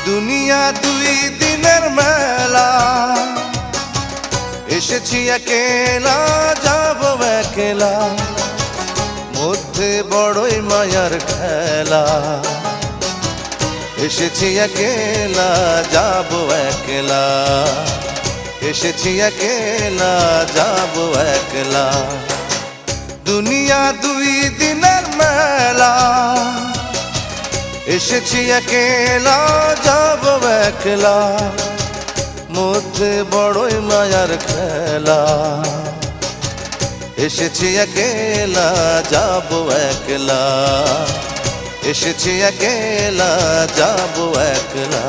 দুনিয়া দুই দিনের মেলা, এসেছি একেলা যাব একলা, মধ্যে বড়ই মায়ার খেলা। এসেছি একেলা যাব একলা, এসেছি একেলা যাব একলা। দুনিয়া দুই দিনের মেলা, এসেছি একেলা যাব একলা, মধ্যে বড়ই মায়ার খেলা। এসেছি একেলা যাব একলা, এসেছি একেলা যাব একলা।